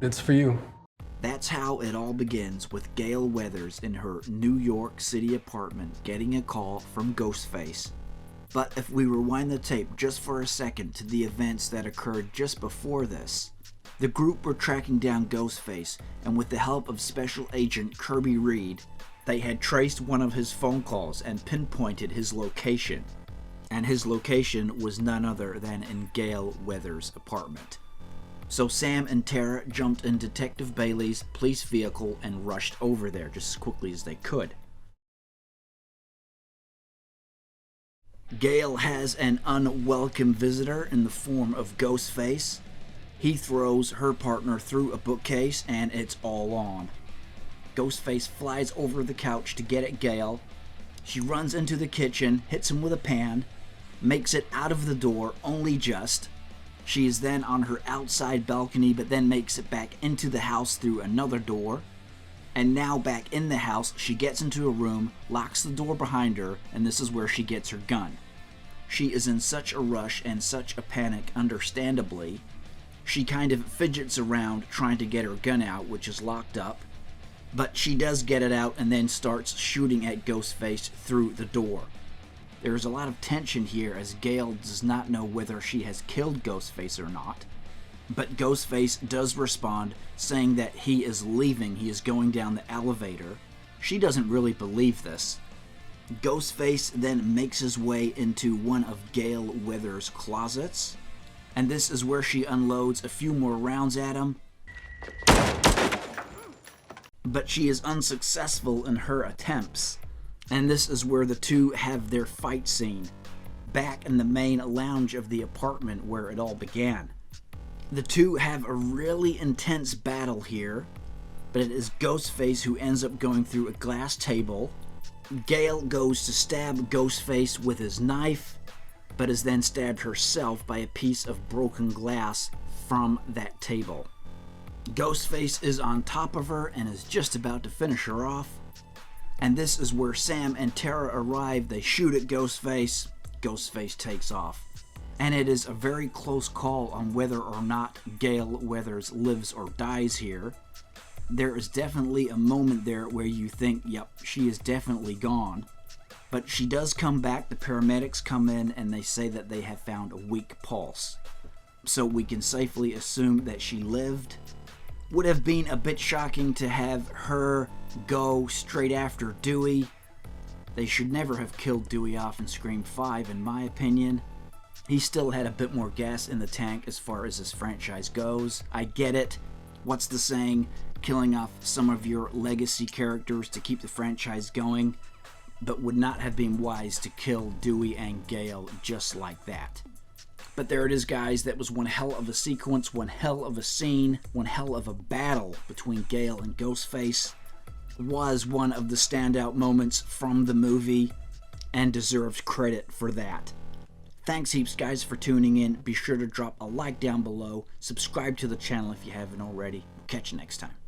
It's for you. That's how it all begins, with Gale Weathers in her New York City apartment getting a call from Ghostface. But if we rewind the tape just for a second to the events that occurred just before this, the group were tracking down Ghostface, and with the help of Special Agent Kirby Reed, they had traced one of his phone calls and pinpointed his location. And his location was none other than in Gale Weathers' apartment. So Sam and Tara jumped in Detective Bailey's police vehicle and rushed over there just as quickly as they could. Gale has an unwelcome visitor in the form of Ghostface. He throws her partner through a bookcase and it's all on. Ghostface flies over the couch to get at Gale. She runs into the kitchen, hits him with a pan, makes it out of the door only just. She is then on her outside balcony, but then makes it back into the house through another door. And now back in the house, she gets into a room, locks the door behind her, and this is where she gets her gun. She is in such a rush and such a panic, understandably. She kind of fidgets around trying to get her gun out, which is locked up. But she does get it out and then starts shooting at Ghostface through the door. There's a lot of tension here as Gale does not know whether she has killed Ghostface or not. But Ghostface does respond, saying that he is leaving, he is going down the elevator. She doesn't really believe this. Ghostface then makes his way into one of Gale Weathers' closets, and this is where she unloads a few more rounds at him. But she is unsuccessful in her attempts. And this is where the two have their fight scene, back in the main lounge of the apartment where it all began. The two have a really intense battle here, but it is Ghostface who ends up going through a glass table. Gale goes to stab Ghostface with his knife, but is then stabbed herself by a piece of broken glass from that table. Ghostface is on top of her and is just about to finish her off. And this is where Sam and Tara arrive. They shoot at Ghostface. Ghostface takes off. And it is a very close call on whether or not Gale Weathers lives or dies here. There is definitely a moment there where you think, yep, she is definitely gone. But she does come back. The paramedics come in and they say that they have found a weak pulse. So we can safely assume that she lived. Would have been a bit shocking to have her go straight after Dewey. They should never have killed Dewey off in Scream 5, in my opinion. He still had a bit more gas in the tank as far as his franchise goes. I get it. What's the saying? Killing off some of your legacy characters to keep the franchise going. But would not have been wise to kill Dewey and Gale just like that. But there it is, guys. That was one hell of a sequence, one hell of a scene, one hell of a battle between Gale and Ghostface. Was one of the standout moments from the movie and deserves credit for that. Thanks heaps, guys, for tuning in. Be sure to drop a like down below. Subscribe to the channel if you haven't already. Catch you next time.